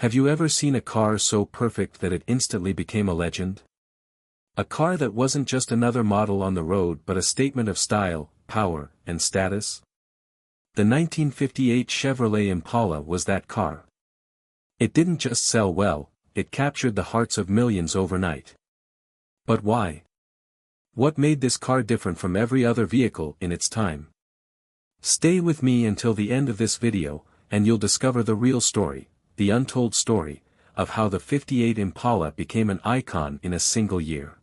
Have you ever seen a car so perfect that it instantly became a legend? A car that wasn't just another model on the road but a statement of style, power, and status? The 1958 Chevrolet Impala was that car. It didn't just sell well, it captured the hearts of millions overnight. But why? What made this car different from every other vehicle in its time? Stay with me until the end of this video, and you'll discover the real story, the untold story, of how the '58 Impala became an icon in a single year.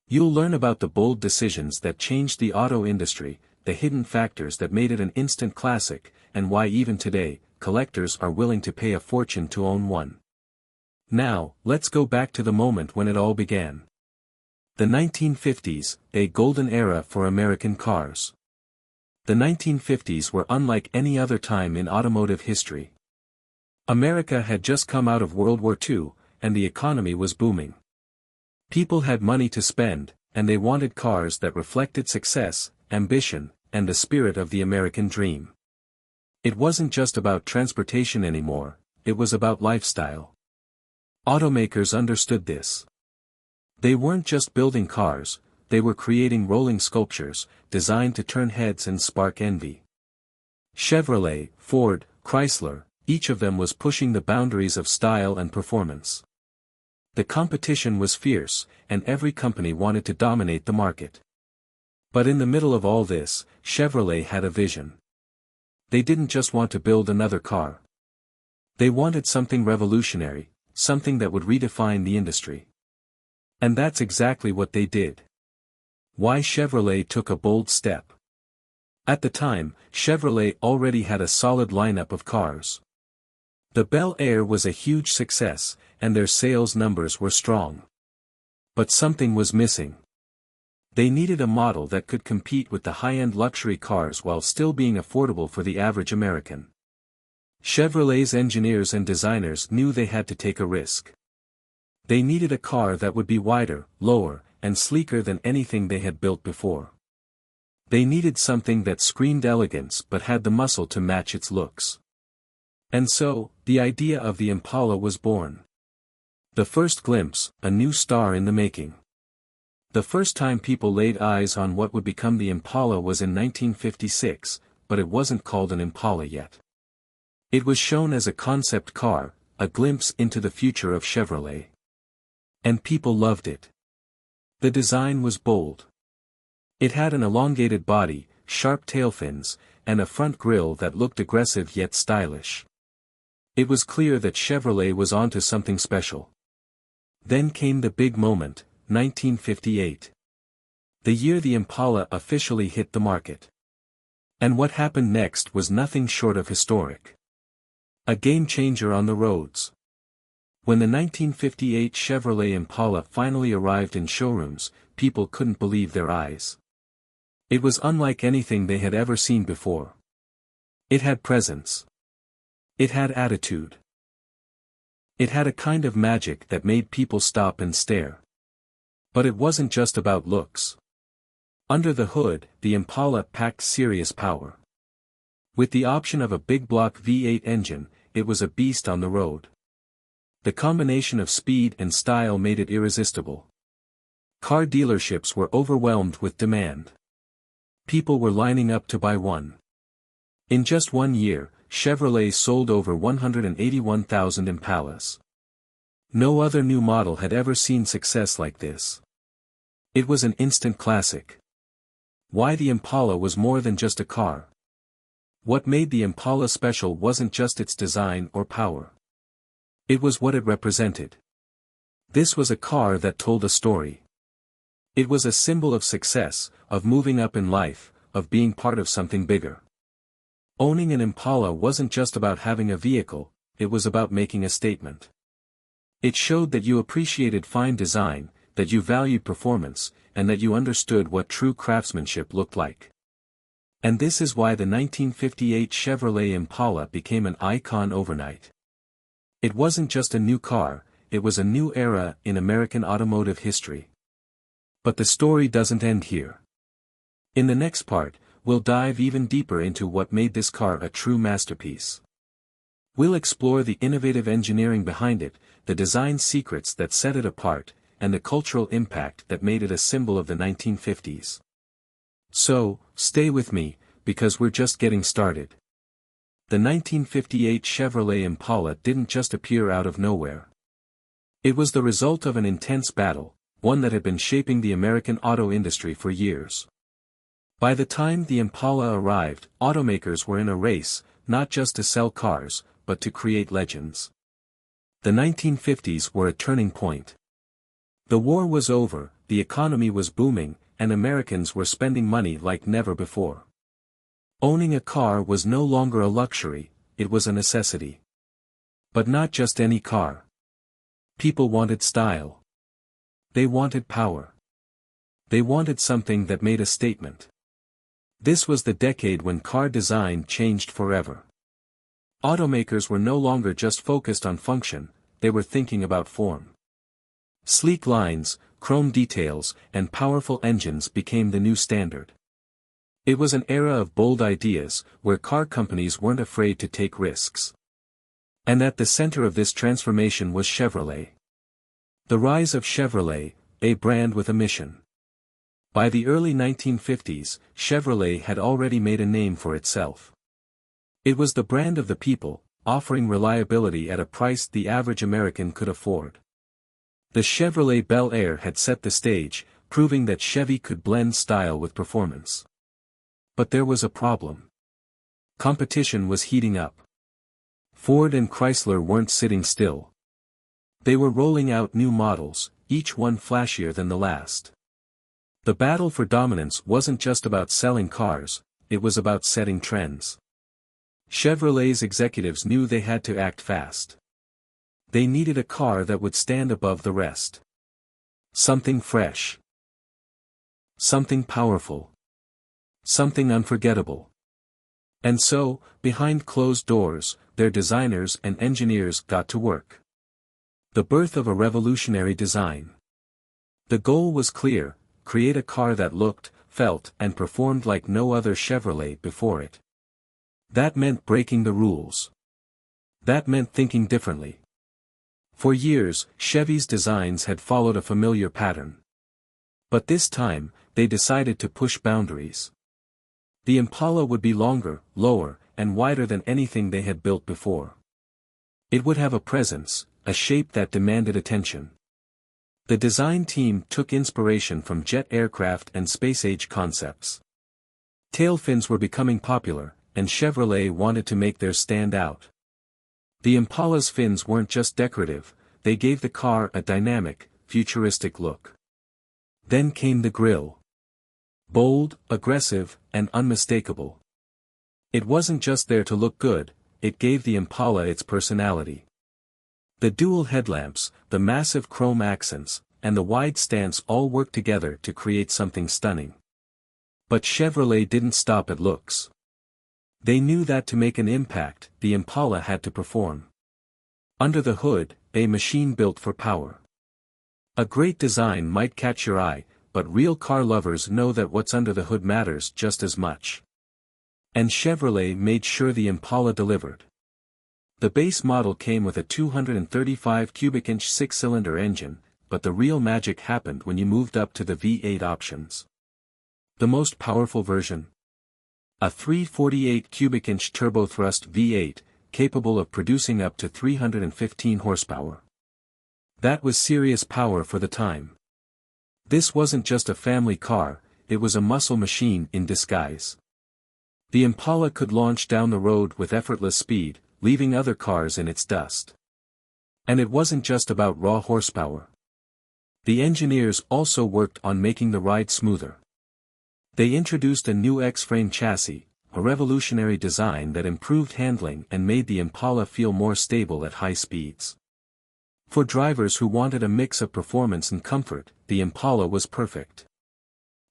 You'll learn about the bold decisions that changed the auto industry, the hidden factors that made it an instant classic, and why even today, collectors are willing to pay a fortune to own one. Now, let's go back to the moment when it all began. The 1950s, a golden era for American cars. The 1950s were unlike any other time in automotive history. America had just come out of World War II, and the economy was booming. People had money to spend, and they wanted cars that reflected success, ambition, and the spirit of the American dream. It wasn't just about transportation anymore, it was about lifestyle. Automakers understood this. They weren't just building cars, they were creating rolling sculptures, designed to turn heads and spark envy. Chevrolet, Ford, Chrysler, each of them was pushing the boundaries of style and performance. The competition was fierce, and every company wanted to dominate the market. But in the middle of all this, Chevrolet had a vision. They didn't just want to build another car. They wanted something revolutionary, something that would redefine the industry. And that's exactly what they did. Why Chevrolet took a bold step. At the time, Chevrolet already had a solid lineup of cars. The Bel Air was a huge success, and their sales numbers were strong. But something was missing. They needed a model that could compete with the high-end luxury cars while still being affordable for the average American. Chevrolet's engineers and designers knew they had to take a risk. They needed a car that would be wider, lower, and sleeker than anything they had built before. They needed something that screamed elegance but had the muscle to match its looks. And so, the idea of the Impala was born. The first glimpse, a new star in the making. The first time people laid eyes on what would become the Impala was in 1956, but it wasn't called an Impala yet. It was shown as a concept car, a glimpse into the future of Chevrolet. And people loved it. The design was bold. It had an elongated body, sharp tail fins, and a front grille that looked aggressive yet stylish. It was clear that Chevrolet was onto something special. Then came the big moment, 1958. The year the Impala officially hit the market. And what happened next was nothing short of historic. A game-changer on the roads. When the 1958 Chevrolet Impala finally arrived in showrooms, people couldn't believe their eyes. It was unlike anything they had ever seen before. It had presence. It had attitude. It had a kind of magic that made people stop and stare. But it wasn't just about looks. Under the hood, the Impala packed serious power. With the option of a big block V8 engine, it was a beast on the road. The combination of speed and style made it irresistible. Car dealerships were overwhelmed with demand. People were lining up to buy one. In just 1 year, Chevrolet sold over 181,000 Impalas. No other new model had ever seen success like this. It was an instant classic. Why the Impala was more than just a car. What made the Impala special wasn't just its design or power. It was what it represented. This was a car that told a story. It was a symbol of success, of moving up in life, of being part of something bigger. Owning an Impala wasn't just about having a vehicle, it was about making a statement. It showed that you appreciated fine design, that you valued performance, and that you understood what true craftsmanship looked like. And this is why the 1958 Chevrolet Impala became an icon overnight. It wasn't just a new car, it was a new era in American automotive history. But the story doesn't end here. In the next part, we'll dive even deeper into what made this car a true masterpiece. We'll explore the innovative engineering behind it, the design secrets that set it apart, and the cultural impact that made it a symbol of the 1950s. So, stay with me, because we're just getting started. The 1958 Chevrolet Impala didn't just appear out of nowhere. It was the result of an intense battle, one that had been shaping the American auto industry for years. By the time the Impala arrived, automakers were in a race, not just to sell cars, but to create legends. The 1950s were a turning point. The war was over, the economy was booming, and Americans were spending money like never before. Owning a car was no longer a luxury, it was a necessity. But not just any car. People wanted style. They wanted power. They wanted something that made a statement. This was the decade when car design changed forever. Automakers were no longer just focused on function, they were thinking about form. Sleek lines, chrome details, and powerful engines became the new standard. It was an era of bold ideas, where car companies weren't afraid to take risks. And at the center of this transformation was Chevrolet. The rise of Chevrolet, a brand with a mission. By the early 1950s, Chevrolet had already made a name for itself. It was the brand of the people, offering reliability at a price the average American could afford. The Chevrolet Bel Air had set the stage, proving that Chevy could blend style with performance. But there was a problem. Competition was heating up. Ford and Chrysler weren't sitting still. They were rolling out new models, each one flashier than the last. The battle for dominance wasn't just about selling cars, it was about setting trends. Chevrolet's executives knew they had to act fast. They needed a car that would stand above the rest. Something fresh. Something powerful. Something unforgettable. And so, behind closed doors, their designers and engineers got to work. The birth of a revolutionary design. The goal was clear: create a car that looked, felt, and performed like no other Chevrolet before it. That meant breaking the rules. That meant thinking differently. For years, Chevy's designs had followed a familiar pattern. But this time, they decided to push boundaries. The Impala would be longer, lower, and wider than anything they had built before. It would have a presence, a shape that demanded attention. The design team took inspiration from jet aircraft and space-age concepts. Tail fins were becoming popular, and Chevrolet wanted to make theirs stand out. The Impala's fins weren't just decorative, they gave the car a dynamic, futuristic look. Then came the grille. Bold, aggressive, and unmistakable. It wasn't just there to look good, it gave the Impala its personality. The dual headlamps, the massive chrome accents, and the wide stance all worked together to create something stunning. But Chevrolet didn't stop at looks. They knew that to make an impact, the Impala had to perform. Under the hood, a machine built for power. A great design might catch your eye, but real car lovers know that what's under the hood matters just as much. And Chevrolet made sure the Impala delivered. The base model came with a 235 cubic inch six-cylinder engine, but the real magic happened when you moved up to the V8 options. The most powerful version? A 348 cubic inch turbothrust V8, capable of producing up to 315 horsepower. That was serious power for the time. This wasn't just a family car, it was a muscle machine in disguise. The Impala could launch down the road with effortless speed, leaving other cars in its dust. And it wasn't just about raw horsepower. The engineers also worked on making the ride smoother. They introduced a new X-frame chassis, a revolutionary design that improved handling and made the Impala feel more stable at high speeds. For drivers who wanted a mix of performance and comfort, the Impala was perfect.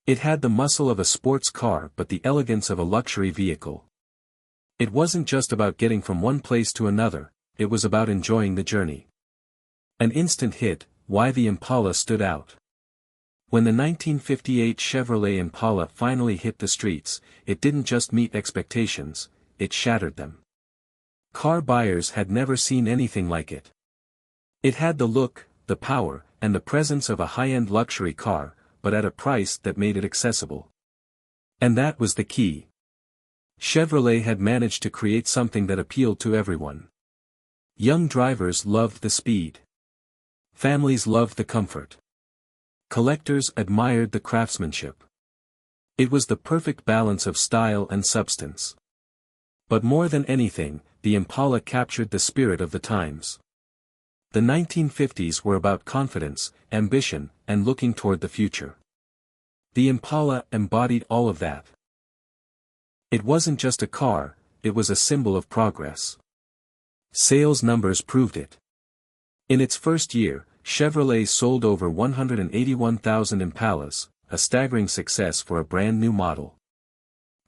It had the muscle of a sports car but the elegance of a luxury vehicle. It wasn't just about getting from one place to another, it was about enjoying the journey. An instant hit, why the Impala stood out. When the 1958 Chevrolet Impala finally hit the streets, it didn't just meet expectations, it shattered them. Car buyers had never seen anything like it. It had the look, the power, and the presence of a high-end luxury car, but at a price that made it accessible. And that was the key. Chevrolet had managed to create something that appealed to everyone. Young drivers loved the speed. Families loved the comfort. Collectors admired the craftsmanship. It was the perfect balance of style and substance. But more than anything, the Impala captured the spirit of the times. The 1950s were about confidence, ambition, and looking toward the future. The Impala embodied all of that. It wasn't just a car, it was a symbol of progress. Sales numbers proved it. In its first year, Chevrolet sold over 181,000 Impalas, a staggering success for a brand new model.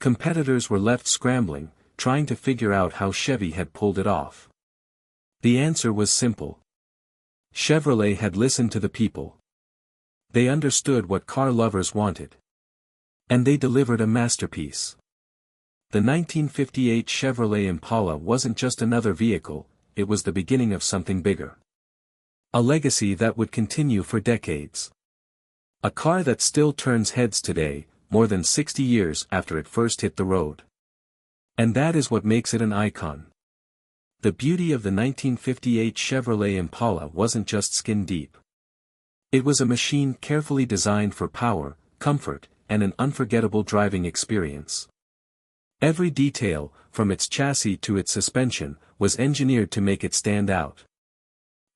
Competitors were left scrambling, trying to figure out how Chevy had pulled it off. The answer was simple. Chevrolet had listened to the people. They understood what car lovers wanted. And they delivered a masterpiece. The 1958 Chevrolet Impala wasn't just another vehicle, it was the beginning of something bigger. A legacy that would continue for decades. A car that still turns heads today, more than 60 years after it first hit the road. And that is what makes it an icon. The beauty of the 1958 Chevrolet Impala wasn't just skin deep. It was a machine carefully designed for power, comfort, and an unforgettable driving experience. Every detail, from its chassis to its suspension, was engineered to make it stand out.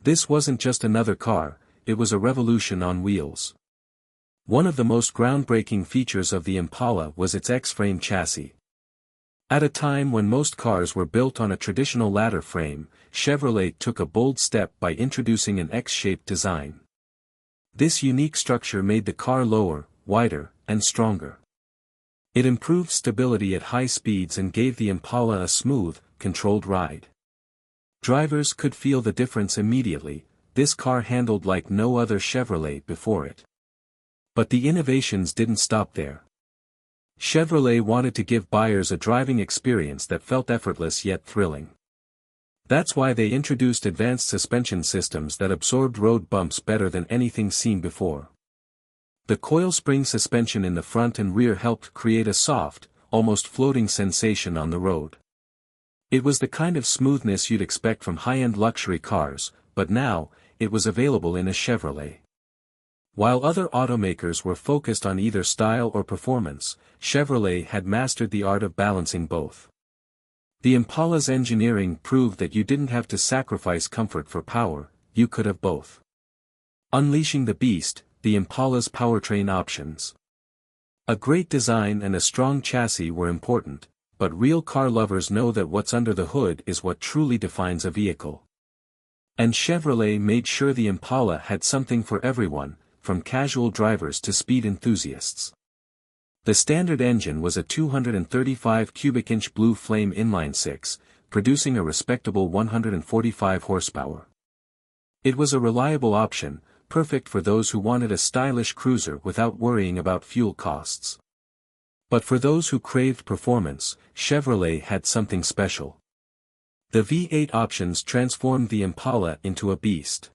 This wasn't just another car, it was a revolution on wheels. One of the most groundbreaking features of the Impala was its X-frame chassis. At a time when most cars were built on a traditional ladder frame, Chevrolet took a bold step by introducing an X-shaped design. This unique structure made the car lower, wider, and stronger. It improved stability at high speeds and gave the Impala a smooth, controlled ride. Drivers could feel the difference immediately, this car handled like no other Chevrolet before it. But the innovations didn't stop there. Chevrolet wanted to give buyers a driving experience that felt effortless yet thrilling. That's why they introduced advanced suspension systems that absorbed road bumps better than anything seen before. The coil spring suspension in the front and rear helped create a soft, almost floating sensation on the road. It was the kind of smoothness you'd expect from high-end luxury cars, but now, it was available in a Chevrolet. While other automakers were focused on either style or performance, Chevrolet had mastered the art of balancing both. The Impala's engineering proved that you didn't have to sacrifice comfort for power, you could have both. Unleashing the beast, the Impala's powertrain options. A great design and a strong chassis were important, but real car lovers know that what's under the hood is what truly defines a vehicle. And Chevrolet made sure the Impala had something for everyone, from casual drivers to speed enthusiasts. The standard engine was a 235 cubic inch Blue Flame inline-six, producing a respectable 145 horsepower. It was a reliable option, perfect for those who wanted a stylish cruiser without worrying about fuel costs. But for those who craved performance, Chevrolet had something special. The V8 options transformed the Impala into a beast.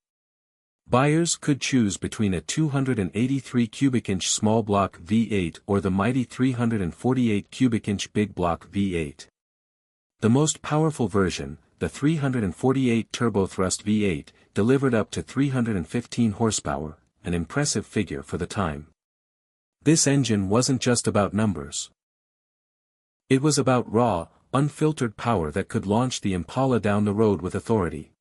Buyers could choose between a 283 cubic inch small block V8 or the mighty 348 cubic inch big block V8. The most powerful version, the 348 turbothrust V8, delivered up to 315 horsepower, an impressive figure for the time. This engine wasn't just about numbers. It was about raw, unfiltered power that could launch the Impala down the road with authority.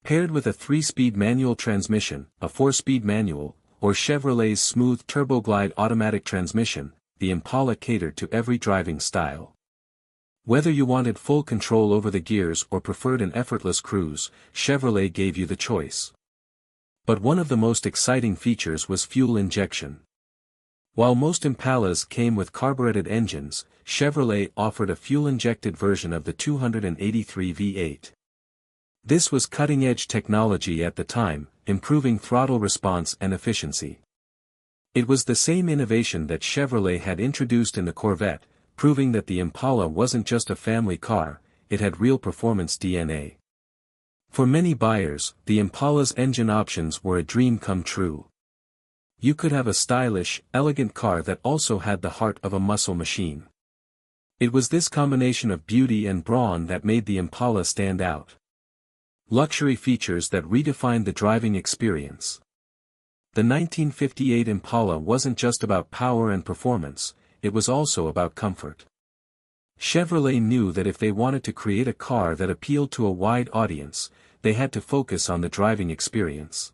Paired with a 3-speed manual transmission, a 4-speed manual, or Chevrolet's smooth TurboGlide automatic transmission, the Impala catered to every driving style. Whether you wanted full control over the gears or preferred an effortless cruise, Chevrolet gave you the choice. But one of the most exciting features was fuel injection. While most Impalas came with carbureted engines, Chevrolet offered a fuel-injected version of the 283 V8. This was cutting-edge technology at the time, improving throttle response and efficiency. It was the same innovation that Chevrolet had introduced in the Corvette, proving that the Impala wasn't just a family car, it had real performance DNA. For many buyers, the Impala's engine options were a dream come true. You could have a stylish, elegant car that also had the heart of a muscle machine. It was this combination of beauty and brawn that made the Impala stand out. Luxury features that redefined the driving experience. The 1958 Impala wasn't just about power and performance, it was also about comfort. Chevrolet knew that if they wanted to create a car that appealed to a wide audience, they had to focus on the driving experience.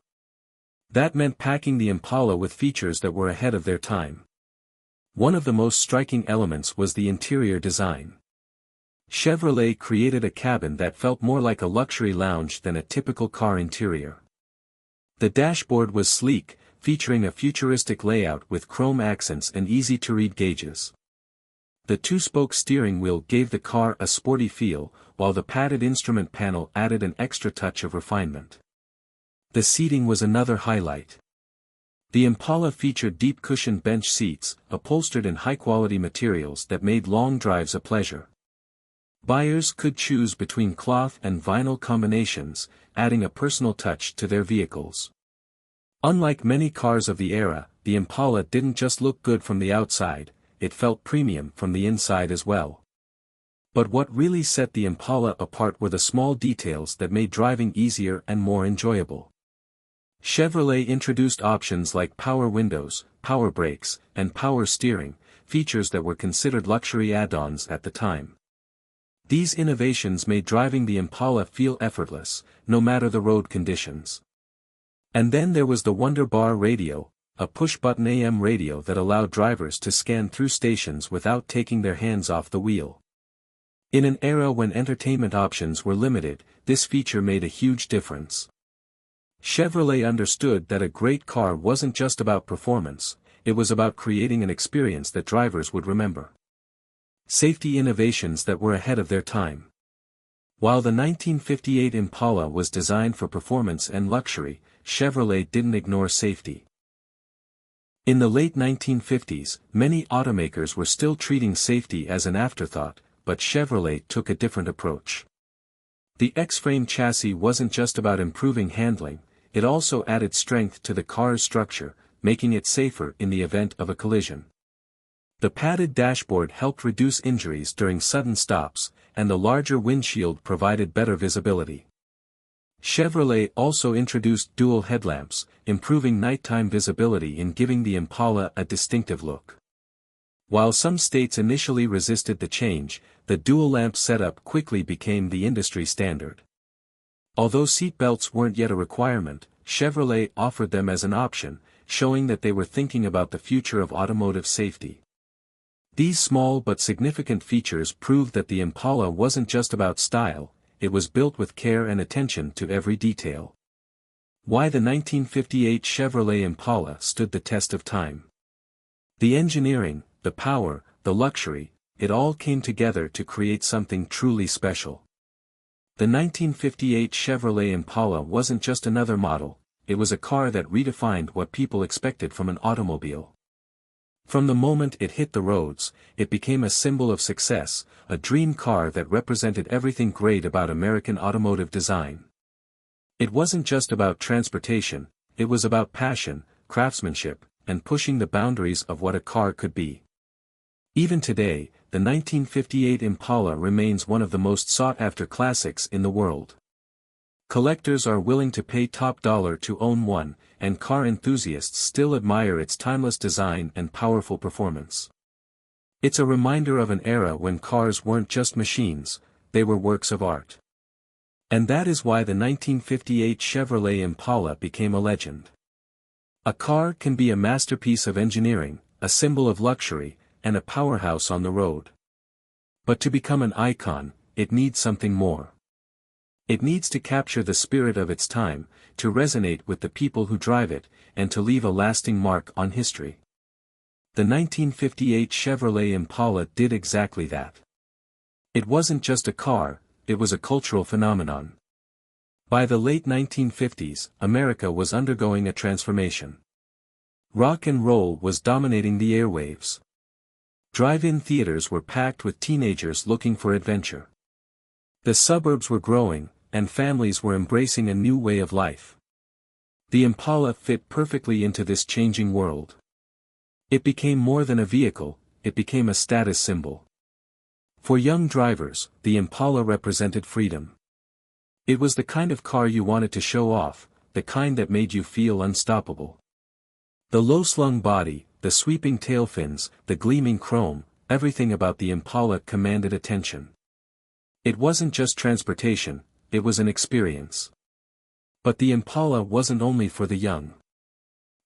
That meant packing the Impala with features that were ahead of their time. One of the most striking elements was the interior design. Chevrolet created a cabin that felt more like a luxury lounge than a typical car interior. The dashboard was sleek, featuring a futuristic layout with chrome accents and easy-to-read gauges. The two-spoke steering wheel gave the car a sporty feel, while the padded instrument panel added an extra touch of refinement. The seating was another highlight. The Impala featured deep-cushioned bench seats, upholstered in high-quality materials that made long drives a pleasure. Buyers could choose between cloth and vinyl combinations, adding a personal touch to their vehicles. Unlike many cars of the era, the Impala didn't just look good from the outside, it felt premium from the inside as well. But what really set the Impala apart were the small details that made driving easier and more enjoyable. Chevrolet introduced options like power windows, power brakes, and power steering, features that were considered luxury add-ons at the time. These innovations made driving the Impala feel effortless, no matter the road conditions. And then there was the Wonder Bar radio, a push-button AM radio that allowed drivers to scan through stations without taking their hands off the wheel. In an era when entertainment options were limited, this feature made a huge difference. Chevrolet understood that a great car wasn't just about performance, it was about creating an experience that drivers would remember. Safety innovations that were ahead of their time. While the 1958 Impala was designed for performance and luxury, Chevrolet didn't ignore safety. In the late 1950s, many automakers were still treating safety as an afterthought, but Chevrolet took a different approach. The X-frame chassis wasn't just about improving handling, it also added strength to the car's structure, making it safer in the event of a collision. The padded dashboard helped reduce injuries during sudden stops, and the larger windshield provided better visibility. Chevrolet also introduced dual headlamps, improving nighttime visibility and giving the Impala a distinctive look. While some states initially resisted the change, the dual-lamp setup quickly became the industry standard. Although seatbelts weren't yet a requirement, Chevrolet offered them as an option, showing that they were thinking about the future of automotive safety. These small but significant features proved that the Impala wasn't just about style, it was built with care and attention to every detail. Why the 1958 Chevrolet Impala stood the test of time. The engineering, the power, the luxury, it all came together to create something truly special. The 1958 Chevrolet Impala wasn't just another model, it was a car that redefined what people expected from an automobile. From the moment it hit the roads, it became a symbol of success, a dream car that represented everything great about American automotive design. It wasn't just about transportation, it was about passion, craftsmanship, and pushing the boundaries of what a car could be. Even today, the 1958 Impala remains one of the most sought-after classics in the world. Collectors are willing to pay top dollar to own one, and car enthusiasts still admire its timeless design and powerful performance. It's a reminder of an era when cars weren't just machines, they were works of art. And that is why the 1958 Chevrolet Impala became a legend. A car can be a masterpiece of engineering, a symbol of luxury, and a powerhouse on the road. But to become an icon, it needs something more. It needs to capture the spirit of its time, to resonate with the people who drive it, and to leave a lasting mark on history. The 1958 Chevrolet Impala did exactly that. It wasn't just a car, it was a cultural phenomenon. By the late 1950s, America was undergoing a transformation. Rock and roll was dominating the airwaves. Drive-in theaters were packed with teenagers looking for adventure. The suburbs were growing, and families were embracing a new way of life. The Impala fit perfectly into this changing world. It became more than a vehicle, it became a status symbol. For young drivers, the Impala represented freedom. It was the kind of car you wanted to show off, the kind that made you feel unstoppable. The low-slung body, the sweeping tail fins, the gleaming chrome, everything about the Impala commanded attention. It wasn't just transportation, it was an experience. But the Impala wasn't only for the young.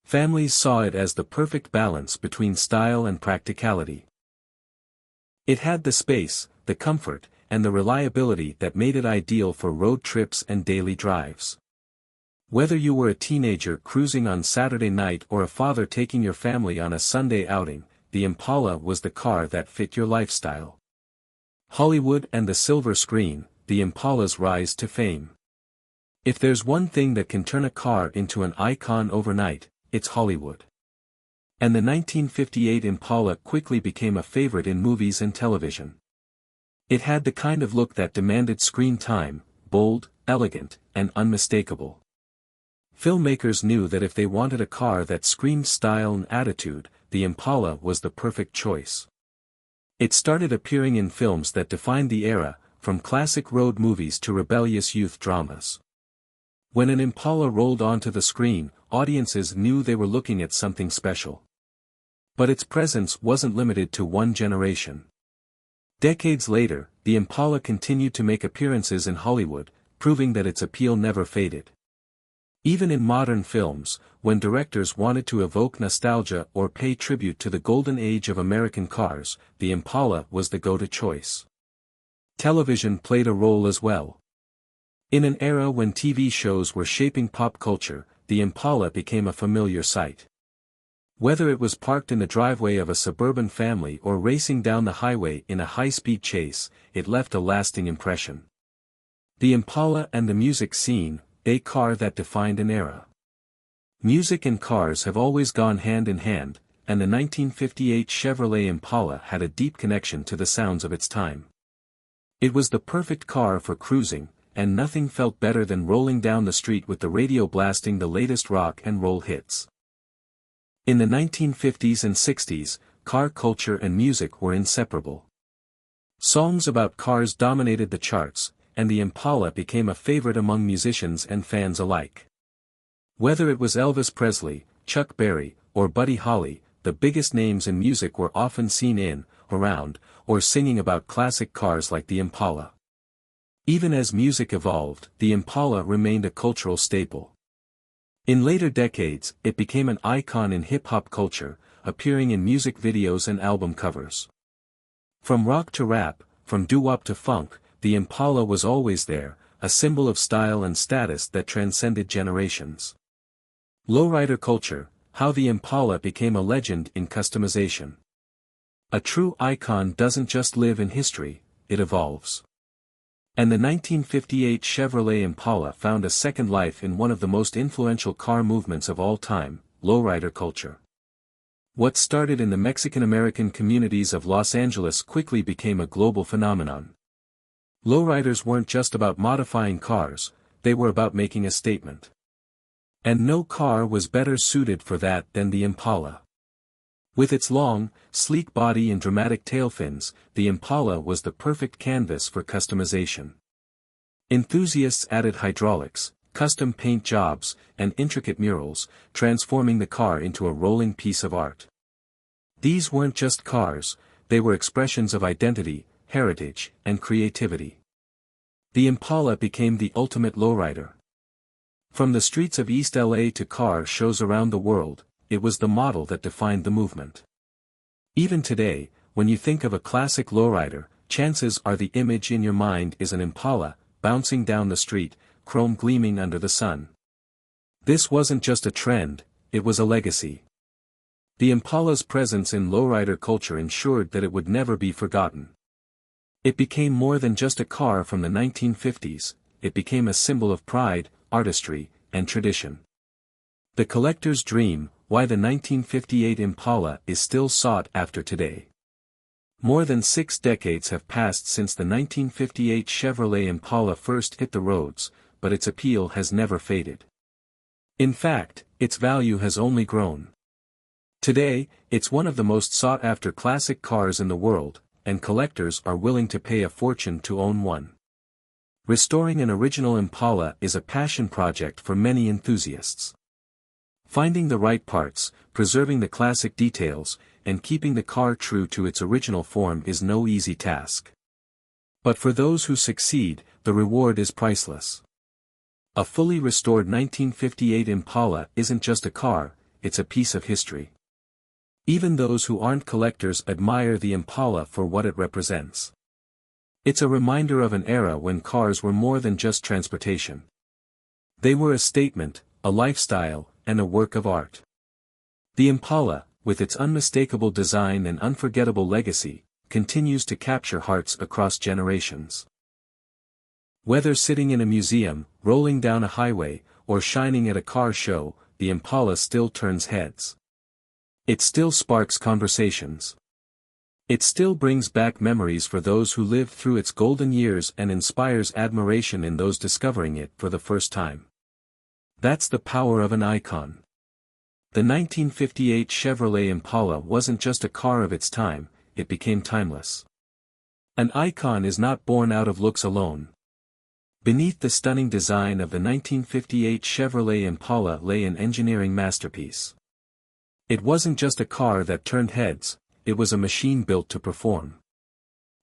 Families saw it as the perfect balance between style and practicality. It had the space, the comfort, and the reliability that made it ideal for road trips and daily drives. Whether you were a teenager cruising on Saturday night or a father taking your family on a Sunday outing, the Impala was the car that fit your lifestyle. Hollywood and the silver screen, the Impala's rise to fame. If there's one thing that can turn a car into an icon overnight, it's Hollywood. And the 1958 Impala quickly became a favorite in movies and television. It had the kind of look that demanded screen time, bold, elegant, and unmistakable. Filmmakers knew that if they wanted a car that screamed style and attitude, the Impala was the perfect choice. It started appearing in films that defined the era, from classic road movies to rebellious youth dramas. When an Impala rolled onto the screen, audiences knew they were looking at something special. But its presence wasn't limited to one generation. Decades later, the Impala continued to make appearances in Hollywood, proving that its appeal never faded. Even in modern films, when directors wanted to evoke nostalgia or pay tribute to the golden age of American cars, the Impala was the go-to choice. Television played a role as well. In an era when TV shows were shaping pop culture, the Impala became a familiar sight. Whether it was parked in the driveway of a suburban family or racing down the highway in a high-speed chase, it left a lasting impression. The Impala and the music scene, a car that defined an era. Music and cars have always gone hand in hand, and the 1958 Chevrolet Impala had a deep connection to the sounds of its time. It was the perfect car for cruising, and nothing felt better than rolling down the street with the radio blasting the latest rock and roll hits. In the 1950s and 60s, car culture and music were inseparable. Songs about cars dominated the charts, and the Impala became a favorite among musicians and fans alike. Whether it was Elvis Presley, Chuck Berry, or Buddy Holly, the biggest names in music were often seen in, around, or singing about classic cars like the Impala. Even as music evolved, the Impala remained a cultural staple. In later decades, it became an icon in hip-hop culture, appearing in music videos and album covers. From rock to rap, from doo-wop to funk, the Impala was always there, a symbol of style and status that transcended generations. Lowrider culture, how the Impala became a legend in customization. A true icon doesn't just live in history, it evolves. And the 1958 Chevrolet Impala found a second life in one of the most influential car movements of all time, lowrider culture. What started in the Mexican-American communities of Los Angeles quickly became a global phenomenon. Lowriders weren't just about modifying cars, they were about making a statement. And no car was better suited for that than the Impala. With its long, sleek body and dramatic tail fins, the Impala was the perfect canvas for customization. Enthusiasts added hydraulics, custom paint jobs, and intricate murals, transforming the car into a rolling piece of art. These weren't just cars, they were expressions of identity, heritage, and creativity. The Impala became the ultimate lowrider. From the streets of East LA to car shows around the world, it was the model that defined the movement. Even today, when you think of a classic lowrider, chances are the image in your mind is an Impala, bouncing down the street, chrome gleaming under the sun. This wasn't just a trend, it was a legacy. The Impala's presence in lowrider culture ensured that it would never be forgotten. It became more than just a car from the 1950s, it became a symbol of pride, artistry, and tradition. The collector's dream, why the 1958 Impala is still sought after today. More than 6 decades have passed since the 1958 Chevrolet Impala first hit the roads, but its appeal has never faded. In fact, its value has only grown. Today, it's one of the most sought-after classic cars in the world, and collectors are willing to pay a fortune to own one. Restoring an original Impala is a passion project for many enthusiasts. Finding the right parts, preserving the classic details, and keeping the car true to its original form is no easy task. But for those who succeed, the reward is priceless. A fully restored 1958 Impala isn't just a car, it's a piece of history. Even those who aren't collectors admire the Impala for what it represents. It's a reminder of an era when cars were more than just transportation. They were a statement, a lifestyle, and a work of art. The Impala, with its unmistakable design and unforgettable legacy, continues to capture hearts across generations. Whether sitting in a museum, rolling down a highway, or shining at a car show, the Impala still turns heads. It still sparks conversations. It still brings back memories for those who lived through its golden years and inspires admiration in those discovering it for the first time. That's the power of an icon. The 1958 Chevrolet Impala wasn't just a car of its time, it became timeless. An icon is not born out of looks alone. Beneath the stunning design of the 1958 Chevrolet Impala lay an engineering masterpiece. It wasn't just a car that turned heads, it was a machine built to perform.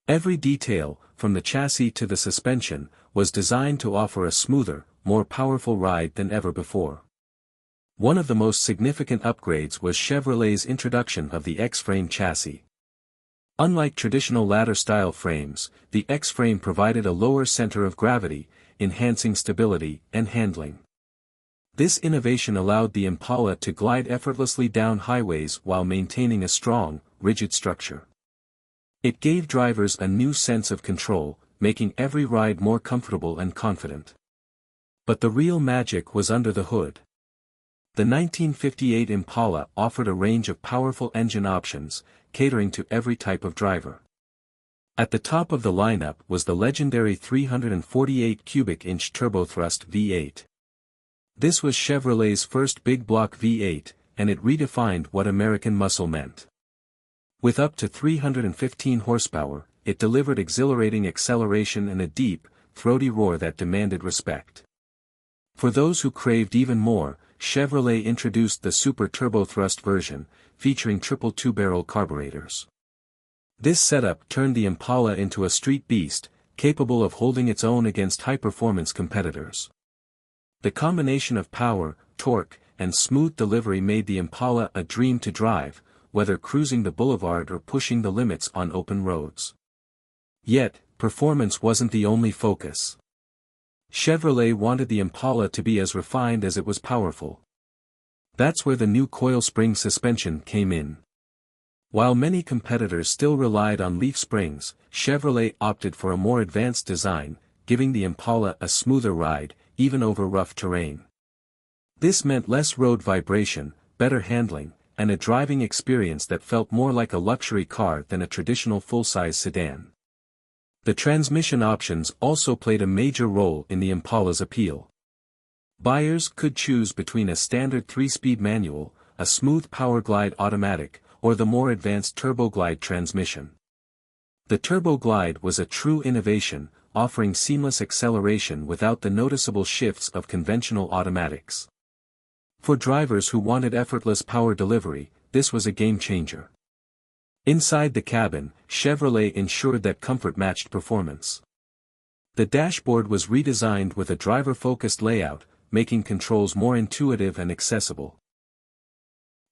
Every detail, from the chassis to the suspension, was designed to offer a smoother, more powerful ride than ever before. One of the most significant upgrades was Chevrolet's introduction of the X-frame chassis. Unlike traditional ladder-style frames, the X-frame provided a lower center of gravity, enhancing stability and handling. This innovation allowed the Impala to glide effortlessly down highways while maintaining a strong, rigid structure. It gave drivers a new sense of control, making every ride more comfortable and confident. But the real magic was under the hood. The 1958 Impala offered a range of powerful engine options, catering to every type of driver. At the top of the lineup was the legendary 348 cubic inch turbothrust V8. This was Chevrolet's first big block V8, and it redefined what American muscle meant. With up to 315 horsepower, it delivered exhilarating acceleration and a deep, throaty roar that demanded respect. For those who craved even more, Chevrolet introduced the Super Turbothrust version, featuring triple two-barrel carburetors. This setup turned the Impala into a street beast, capable of holding its own against high-performance competitors. The combination of power, torque, and smooth delivery made the Impala a dream to drive, whether cruising the boulevard or pushing the limits on open roads. Yet, performance wasn't the only focus. Chevrolet wanted the Impala to be as refined as it was powerful. That's where the new coil spring suspension came in. While many competitors still relied on leaf springs, Chevrolet opted for a more advanced design, giving the Impala a smoother ride, even over rough terrain. This meant less road vibration, better handling, and a driving experience that felt more like a luxury car than a traditional full-size sedan. The transmission options also played a major role in the Impala's appeal. Buyers could choose between a standard 3-speed manual, a smooth Powerglide automatic, or the more advanced TurboGlide transmission. The TurboGlide was a true innovation, offering seamless acceleration without the noticeable shifts of conventional automatics. For drivers who wanted effortless power delivery, this was a game-changer. Inside the cabin, Chevrolet ensured that comfort matched performance. The dashboard was redesigned with a driver-focused layout, making controls more intuitive and accessible.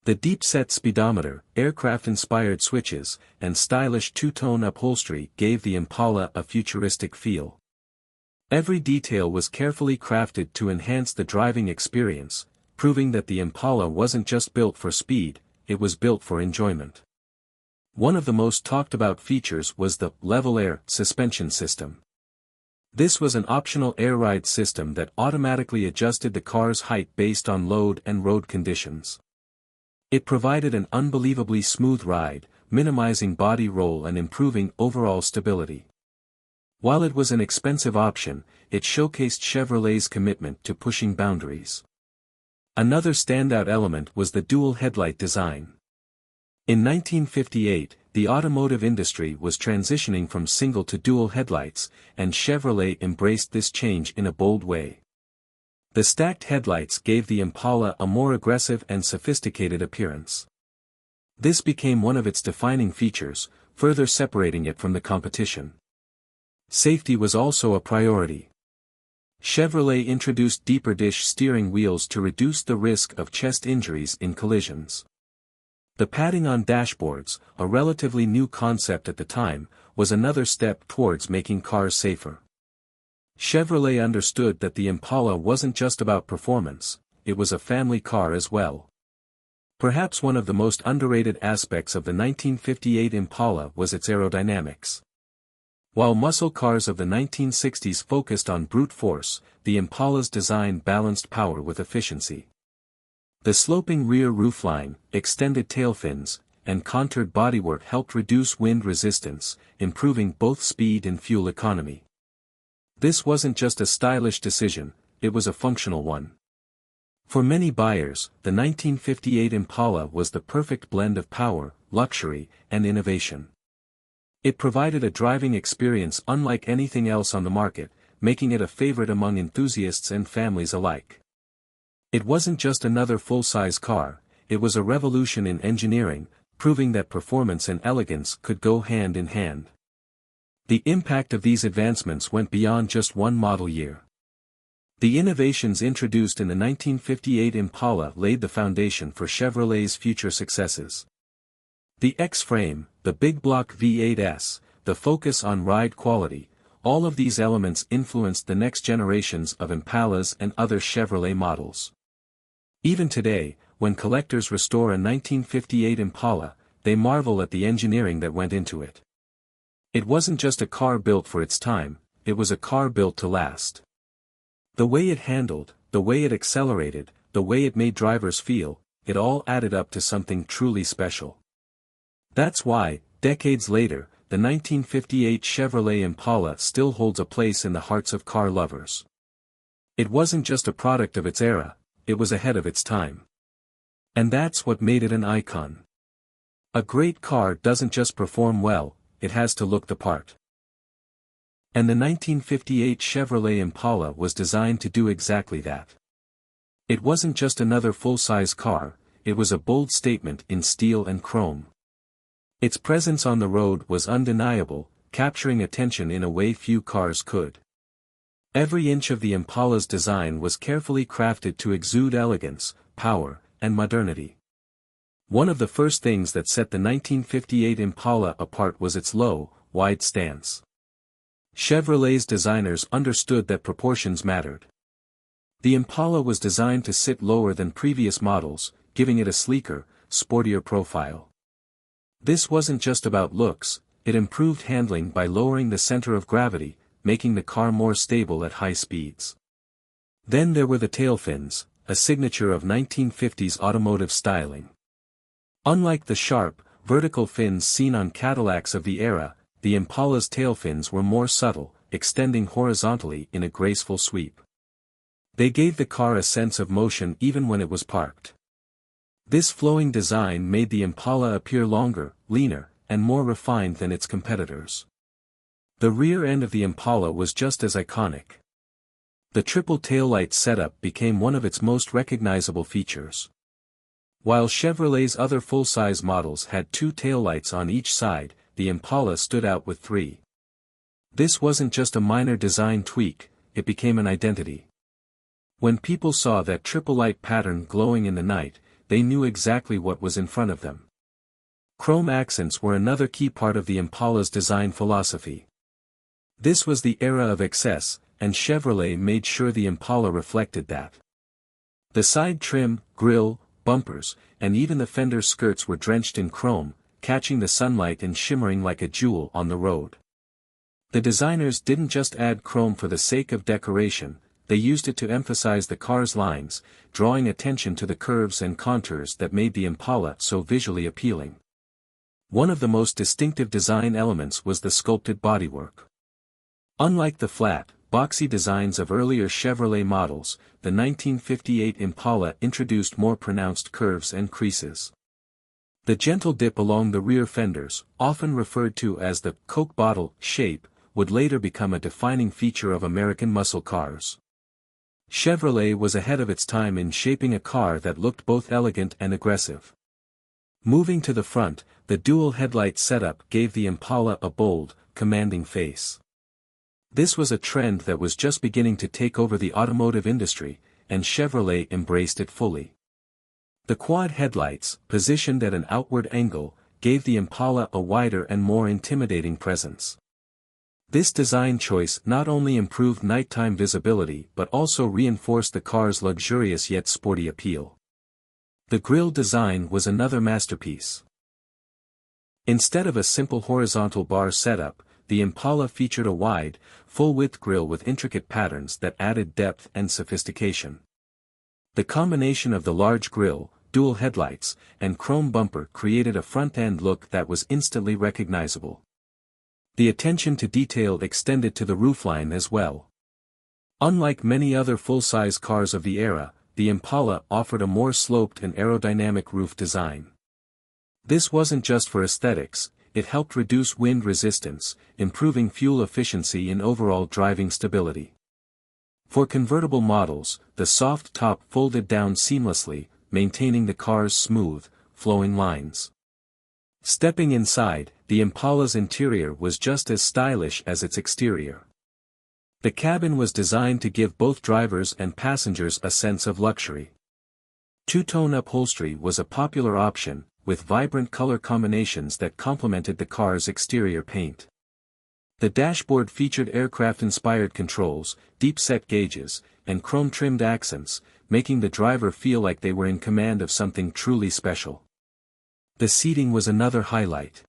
The deep-set speedometer, aircraft-inspired switches, and stylish two-tone upholstery gave the Impala a futuristic feel. Every detail was carefully crafted to enhance the driving experience, proving that the Impala wasn't just built for speed, it was built for enjoyment. One of the most talked-about features was the level air suspension system. This was an optional air ride system that automatically adjusted the car's height based on load and road conditions. It provided an unbelievably smooth ride, minimizing body roll and improving overall stability. While it was an expensive option, it showcased Chevrolet's commitment to pushing boundaries. Another standout element was the dual headlight design. In 1958, the automotive industry was transitioning from single to dual headlights, and Chevrolet embraced this change in a bold way. The stacked headlights gave the Impala a more aggressive and sophisticated appearance. This became one of its defining features, further separating it from the competition. Safety was also a priority. Chevrolet introduced deeper dish steering wheels to reduce the risk of chest injuries in collisions. The padding on dashboards, a relatively new concept at the time, was another step towards making cars safer. Chevrolet understood that the Impala wasn't just about performance, it was a family car as well. Perhaps one of the most underrated aspects of the 1958 Impala was its aerodynamics. While muscle cars of the 1960s focused on brute force, the Impala's design balanced power with efficiency. The sloping rear roofline, extended tail fins, and contoured bodywork helped reduce wind resistance, improving both speed and fuel economy. This wasn't just a stylish decision, it was a functional one. For many buyers, the 1958 Impala was the perfect blend of power, luxury, and innovation. It provided a driving experience unlike anything else on the market, making it a favorite among enthusiasts and families alike. It wasn't just another full-size car, it was a revolution in engineering, proving that performance and elegance could go hand in hand. The impact of these advancements went beyond just one model year. The innovations introduced in the 1958 Impala laid the foundation for Chevrolet's future successes. The X-frame, the big block V8s, the focus on ride quality, all of these elements influenced the next generations of Impalas and other Chevrolet models. Even today, when collectors restore a 1958 Impala, they marvel at the engineering that went into it. It wasn't just a car built for its time, it was a car built to last. The way it handled, the way it accelerated, the way it made drivers feel, it all added up to something truly special. That's why, decades later, the 1958 Chevrolet Impala still holds a place in the hearts of car lovers. It wasn't just a product of its era, it was ahead of its time. And that's what made it an icon. A great car doesn't just perform well, it has to look the part. And the 1958 Chevrolet Impala was designed to do exactly that. It wasn't just another full-size car, it was a bold statement in steel and chrome. Its presence on the road was undeniable, capturing attention in a way few cars could. Every inch of the Impala's design was carefully crafted to exude elegance, power, and modernity. One of the first things that set the 1958 Impala apart was its low, wide stance. Chevrolet's designers understood that proportions mattered. The Impala was designed to sit lower than previous models, giving it a sleeker, sportier profile. This wasn't just about looks, it improved handling by lowering the center of gravity, making the car more stable at high speeds. Then there were the tail fins, a signature of 1950s automotive styling. Unlike the sharp, vertical fins seen on Cadillacs of the era, the Impala's tail fins were more subtle, extending horizontally in a graceful sweep. They gave the car a sense of motion even when it was parked. This flowing design made the Impala appear longer, leaner, and more refined than its competitors. The rear end of the Impala was just as iconic. The triple taillight setup became one of its most recognizable features. While Chevrolet's other full-size models had two taillights on each side, the Impala stood out with three. This wasn't just a minor design tweak, it became an identity. When people saw that triple light pattern glowing in the night, they knew exactly what was in front of them. Chrome accents were another key part of the Impala's design philosophy. This was the era of excess, and Chevrolet made sure the Impala reflected that. The side trim, grille, bumpers, and even the fender skirts were drenched in chrome, catching the sunlight and shimmering like a jewel on the road. The designers didn't just add chrome for the sake of decoration, they used it to emphasize the car's lines, drawing attention to the curves and contours that made the Impala so visually appealing. One of the most distinctive design elements was the sculpted bodywork. Unlike the flat, boxy designs of earlier Chevrolet models, the 1958 Impala introduced more pronounced curves and creases. The gentle dip along the rear fenders, often referred to as the Coke bottle shape, would later become a defining feature of American muscle cars. Chevrolet was ahead of its time in shaping a car that looked both elegant and aggressive. Moving to the front, the dual headlight setup gave the Impala a bold, commanding face. This was a trend that was just beginning to take over the automotive industry, and Chevrolet embraced it fully. The quad headlights, positioned at an outward angle, gave the Impala a wider and more intimidating presence. This design choice not only improved nighttime visibility but also reinforced the car's luxurious yet sporty appeal. The grille design was another masterpiece. Instead of a simple horizontal bar setup, the Impala featured a wide, full-width grille with intricate patterns that added depth and sophistication. The combination of the large grille, dual headlights, and chrome bumper created a front-end look that was instantly recognizable. The attention to detail extended to the roofline as well. Unlike many other full-size cars of the era, the Impala offered a more sloped and aerodynamic roof design. This wasn't just for aesthetics, it helped reduce wind resistance, improving fuel efficiency and overall driving stability. For convertible models, the soft top folded down seamlessly, maintaining the car's smooth, flowing lines. Stepping inside, the Impala's interior was just as stylish as its exterior. The cabin was designed to give both drivers and passengers a sense of luxury. Two-tone upholstery was a popular option, with vibrant color combinations that complemented the car's exterior paint. The dashboard featured aircraft-inspired controls, deep-set gauges, and chrome-trimmed accents, making the driver feel like they were in command of something truly special. The seating was another highlight.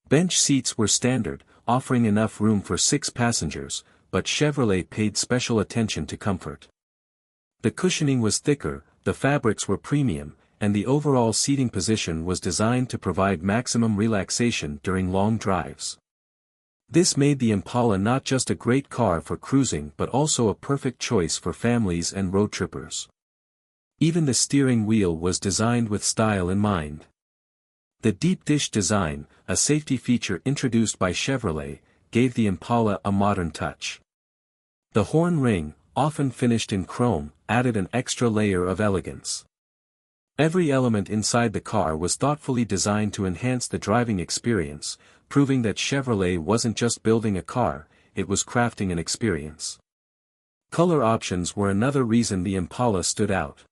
Bench seats were standard, offering enough room for 6 passengers, but Chevrolet paid special attention to comfort. The cushioning was thicker, the fabrics were premium, and the overall seating position was designed to provide maximum relaxation during long drives. This made the Impala not just a great car for cruising but also a perfect choice for families and road trippers. Even the steering wheel was designed with style in mind. The deep dish design, a safety feature introduced by Chevrolet, gave the Impala a modern touch. The horn ring, often finished in chrome, added an extra layer of elegance. Every element inside the car was thoughtfully designed to enhance the driving experience, proving that Chevrolet wasn't just building a car, it was crafting an experience. Color options were another reason the Impala stood out.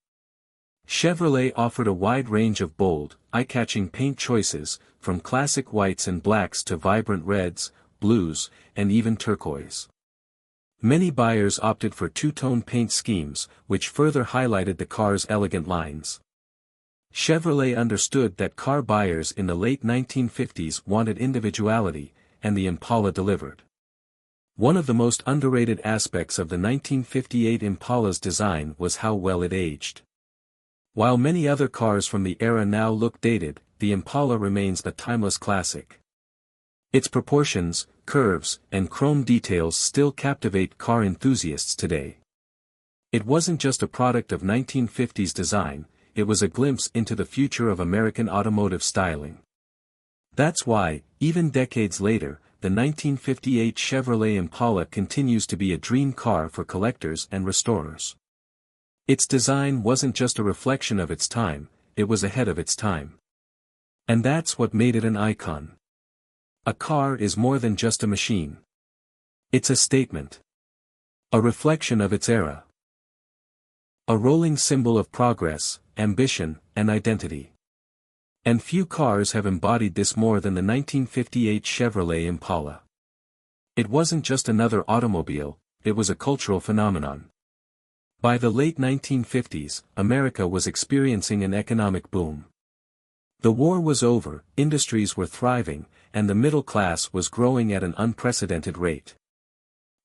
Chevrolet offered a wide range of bold, eye-catching paint choices, from classic whites and blacks to vibrant reds, blues, and even turquoise. Many buyers opted for two-tone paint schemes, which further highlighted the car's elegant lines. Chevrolet understood that car buyers in the late 1950s wanted individuality, and the Impala delivered. One of the most underrated aspects of the 1958 Impala's design was how well it aged. While many other cars from the era now look dated, the Impala remains a timeless classic. Its proportions, curves, and chrome details still captivate car enthusiasts today. It wasn't just a product of 1950s design, it was a glimpse into the future of American automotive styling. That's why, even decades later, the 1958 Chevrolet Impala continues to be a dream car for collectors and restorers. Its design wasn't just a reflection of its time, it was ahead of its time. And that's what made it an icon. A car is more than just a machine. It's a statement. A reflection of its era. A rolling symbol of progress, ambition, and identity. And few cars have embodied this more than the 1958 Chevrolet Impala. It wasn't just another automobile, it was a cultural phenomenon. By the late 1950s, America was experiencing an economic boom. The war was over, industries were thriving, and the middle class was growing at an unprecedented rate.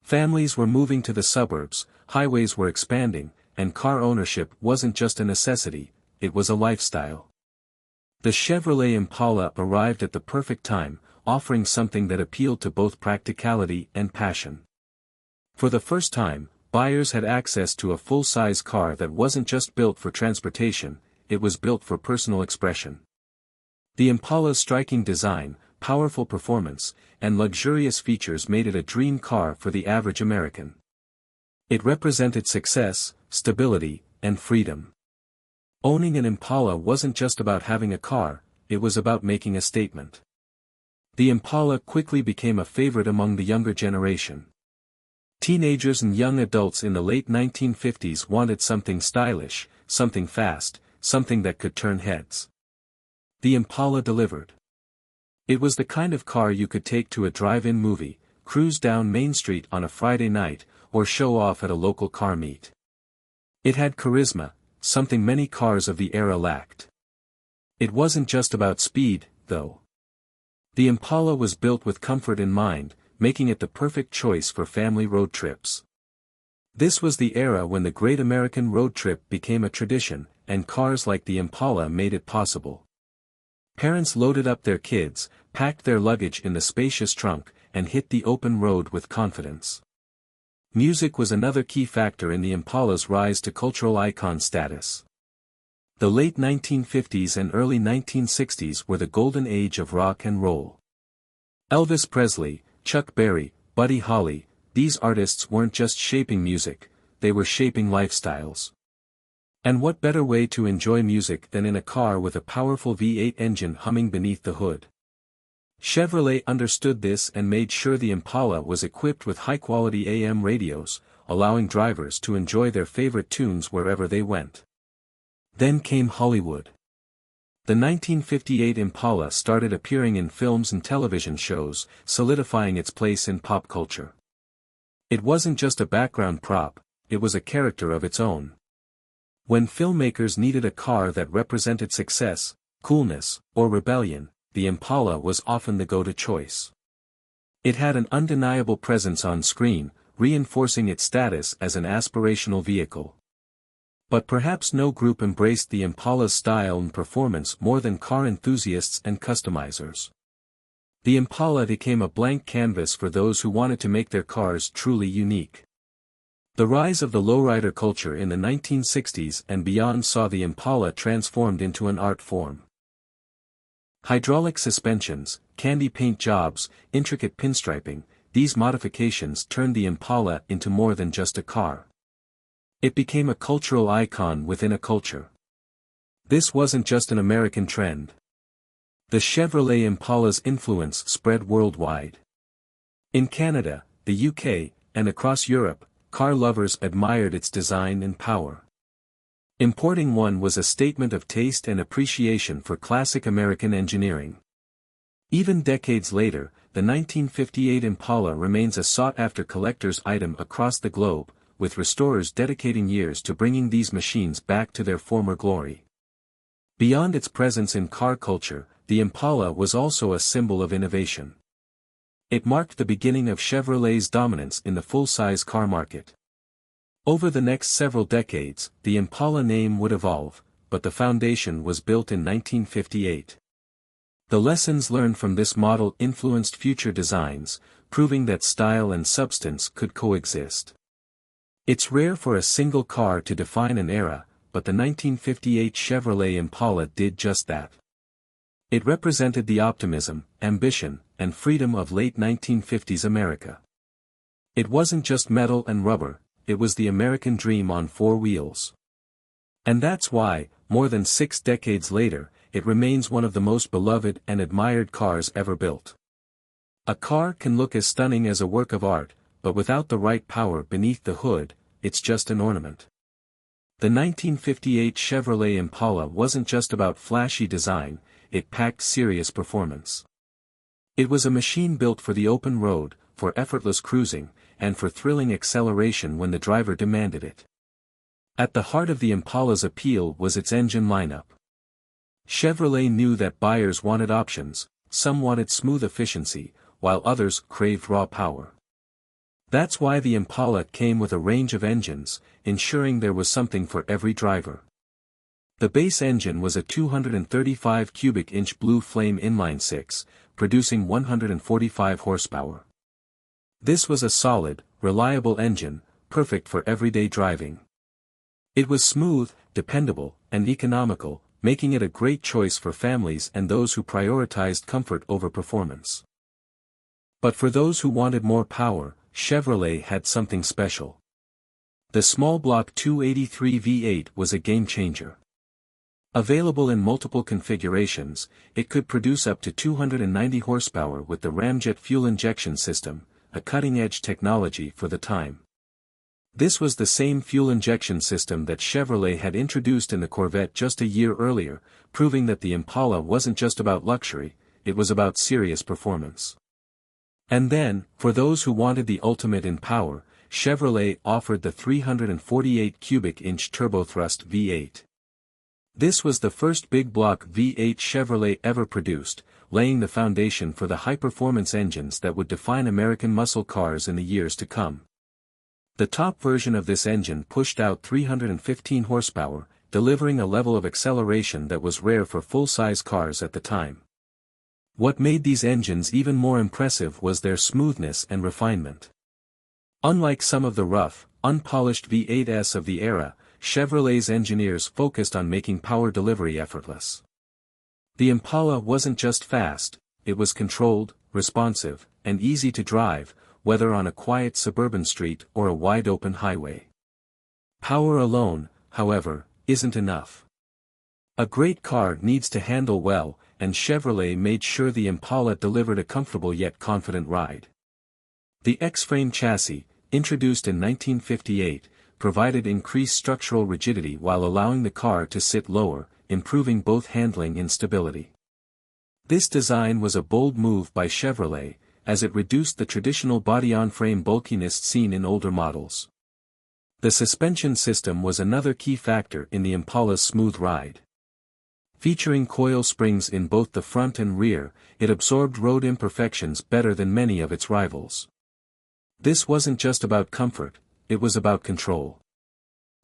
Families were moving to the suburbs, highways were expanding, and car ownership wasn't just a necessity, it was a lifestyle. The Chevrolet Impala arrived at the perfect time, offering something that appealed to both practicality and passion. For the first time, buyers had access to a full-size car that wasn't just built for transportation, it was built for personal expression. The Impala's striking design, powerful performance, and luxurious features made it a dream car for the average American. It represented success, stability, and freedom. Owning an Impala wasn't just about having a car, it was about making a statement. The Impala quickly became a favorite among the younger generation. Teenagers and young adults in the late 1950s wanted something stylish, something fast, something that could turn heads. The Impala delivered. It was the kind of car you could take to a drive-in movie, cruise down Main Street on a Friday night, or show off at a local car meet. It had charisma, something many cars of the era lacked. It wasn't just about speed, though. The Impala was built with comfort in mind, making it the perfect choice for family road trips. This was the era when the Great American Road Trip became a tradition, and cars like the Impala made it possible. Parents loaded up their kids, packed their luggage in the spacious trunk, and hit the open road with confidence. Music was another key factor in the Impala's rise to cultural icon status. The late 1950s and early 1960s were the golden age of rock and roll. Elvis Presley, Chuck Berry, Buddy Holly, these artists weren't just shaping music, they were shaping lifestyles. And what better way to enjoy music than in a car with a powerful V8 engine humming beneath the hood? Chevrolet understood this and made sure the Impala was equipped with high-quality AM radios, allowing drivers to enjoy their favorite tunes wherever they went. Then came Hollywood. The 1958 Impala started appearing in films and television shows, solidifying its place in pop culture. It wasn't just a background prop, it was a character of its own. When filmmakers needed a car that represented success, coolness, or rebellion, the Impala was often the go-to choice. It had an undeniable presence on screen, reinforcing its status as an aspirational vehicle. But perhaps no group embraced the Impala's style and performance more than car enthusiasts and customizers. The Impala became a blank canvas for those who wanted to make their cars truly unique. The rise of the lowrider culture in the 1960s and beyond saw the Impala transformed into an art form. Hydraulic suspensions, candy paint jobs, intricate pinstriping, these modifications turned the Impala into more than just a car. It became a cultural icon within a culture. This wasn't just an American trend. The Chevrolet Impala's influence spread worldwide. In Canada, the UK, and across Europe, car lovers admired its design and power. Importing one was a statement of taste and appreciation for classic American engineering. Even decades later, the 1958 Impala remains a sought-after collector's item across the globe, with restorers dedicating years to bringing these machines back to their former glory. Beyond its presence in car culture, the Impala was also a symbol of innovation. It marked the beginning of Chevrolet's dominance in the full-size car market. Over the next several decades, the Impala name would evolve, but the foundation was built in 1958. The lessons learned from this model influenced future designs, proving that style and substance could coexist. It's rare for a single car to define an era, but the 1958 Chevrolet Impala did just that. It represented the optimism, ambition, and freedom of late 1950s America. It wasn't just metal and rubber, it was the American dream on four wheels. And that's why, more than 6 decades later, it remains one of the most beloved and admired cars ever built. A car can look as stunning as a work of art, but without the right power beneath the hood, it's just an ornament. The 1958 Chevrolet Impala wasn't just about flashy design, it packed serious performance. It was a machine built for the open road, for effortless cruising, and for thrilling acceleration when the driver demanded it. At the heart of the Impala's appeal was its engine lineup. Chevrolet knew that buyers wanted options, some wanted smooth efficiency, while others craved raw power. That's why the Impala came with a range of engines, ensuring there was something for every driver. The base engine was a 235 cubic inch Blue Flame inline-six, producing 145 horsepower. This was a solid, reliable engine, perfect for everyday driving. It was smooth, dependable, and economical, making it a great choice for families and those who prioritized comfort over performance. But for those who wanted more power, Chevrolet had something special. The small block 283 V8 was a game-changer. Available in multiple configurations, it could produce up to 290 horsepower with the ramjet fuel injection system, a cutting-edge technology for the time. This was the same fuel injection system that Chevrolet had introduced in the Corvette just a year earlier, proving that the Impala wasn't just about luxury, it was about serious performance. And then, for those who wanted the ultimate in power, Chevrolet offered the 348 cubic inch turbothrust V8. This was the first big block V8 Chevrolet ever produced, laying the foundation for the high-performance engines that would define American muscle cars in the years to come. The top version of this engine pushed out 315 horsepower, delivering a level of acceleration that was rare for full-size cars at the time. What made these engines even more impressive was their smoothness and refinement. Unlike some of the rough, unpolished V8s of the era, Chevrolet's engineers focused on making power delivery effortless. The Impala wasn't just fast, it was controlled, responsive, and easy to drive, whether on a quiet suburban street or a wide-open highway. Power alone, however, isn't enough. A great car needs to handle well, and Chevrolet made sure the Impala delivered a comfortable yet confident ride. The X-frame chassis, introduced in 1958, provided increased structural rigidity while allowing the car to sit lower, improving both handling and stability. This design was a bold move by Chevrolet, as it reduced the traditional body-on-frame bulkiness seen in older models. The suspension system was another key factor in the Impala's smooth ride. Featuring coil springs in both the front and rear, it absorbed road imperfections better than many of its rivals. This wasn't just about comfort, it was about control.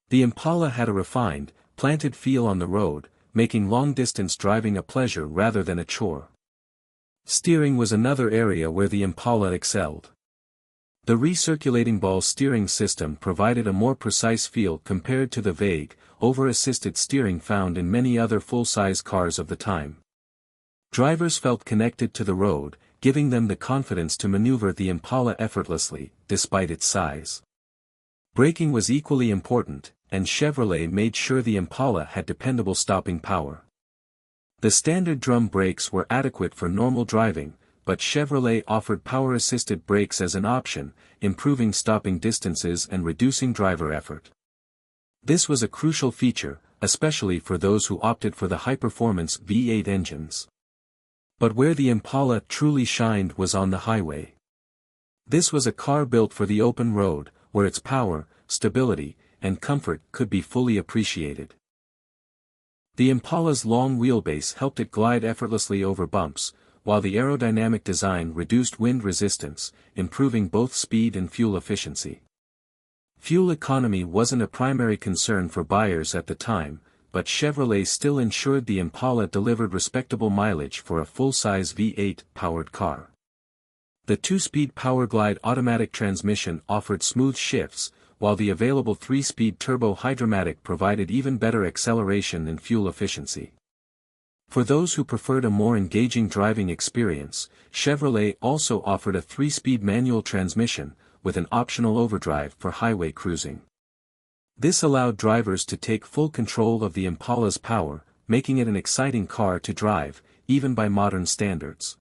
The Impala had a refined, planted feel on the road, making long-distance driving a pleasure rather than a chore. Steering was another area where the Impala excelled. The recirculating ball steering system provided a more precise feel compared to the vague, over-assisted steering found in many other full-size cars of the time. Drivers felt connected to the road, giving them the confidence to maneuver the Impala effortlessly, despite its size. Braking was equally important, and Chevrolet made sure the Impala had dependable stopping power. The standard drum brakes were adequate for normal driving, but Chevrolet offered power-assisted brakes as an option, improving stopping distances and reducing driver effort. This was a crucial feature, especially for those who opted for the high-performance V8 engines. But where the Impala truly shined was on the highway. This was a car built for the open road, where its power, stability, and comfort could be fully appreciated. The Impala's long wheelbase helped it glide effortlessly over bumps, while the aerodynamic design reduced wind resistance, improving both speed and fuel efficiency. Fuel economy wasn't a primary concern for buyers at the time, but Chevrolet still ensured the Impala delivered respectable mileage for a full-size V8-powered car. The 2-speed PowerGlide automatic transmission offered smooth shifts, while the available 3-speed turbo Hydromatic provided even better acceleration and fuel efficiency. For those who preferred a more engaging driving experience, Chevrolet also offered a 3-speed manual transmission, with an optional overdrive for highway cruising. This allowed drivers to take full control of the Impala's power, making it an exciting car to drive, even by modern standards.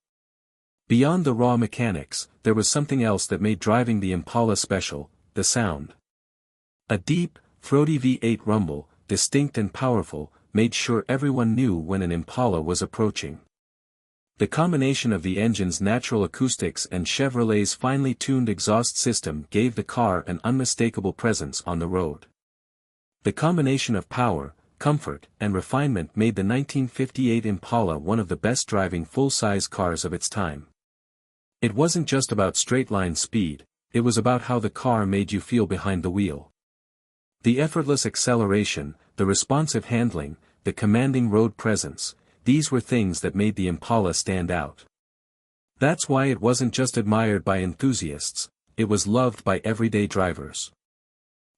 Beyond the raw mechanics, there was something else that made driving the Impala special: the sound. A deep, throaty V8 rumble, distinct and powerful, made sure everyone knew when an Impala was approaching. The combination of the engine's natural acoustics and Chevrolet's finely tuned exhaust system gave the car an unmistakable presence on the road. The combination of power, comfort, and refinement made the 1958 Impala one of the best driving full-size cars of its time. It wasn't just about straight-line speed, it was about how the car made you feel behind the wheel. The effortless acceleration, the responsive handling, the commanding road presence, these were things that made the Impala stand out. That's why it wasn't just admired by enthusiasts, it was loved by everyday drivers.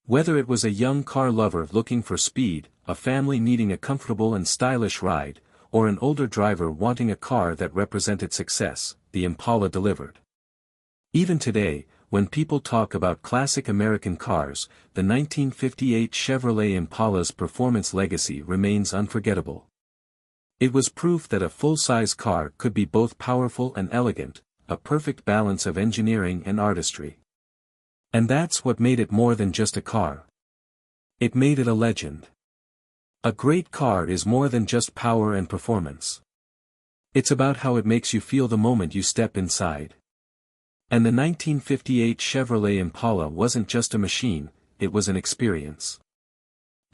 Whether it was a young car lover looking for speed, a family needing a comfortable and stylish ride, or an older driver wanting a car that represented success, the Impala delivered. Even today, when people talk about classic American cars, the 1958 Chevrolet Impala's performance legacy remains unforgettable. It was proof that a full-size car could be both powerful and elegant, a perfect balance of engineering and artistry. And that's what made it more than just a car. It made it a legend. A great car is more than just power and performance. It's about how it makes you feel the moment you step inside. And the 1958 Chevrolet Impala wasn't just a machine, it was an experience.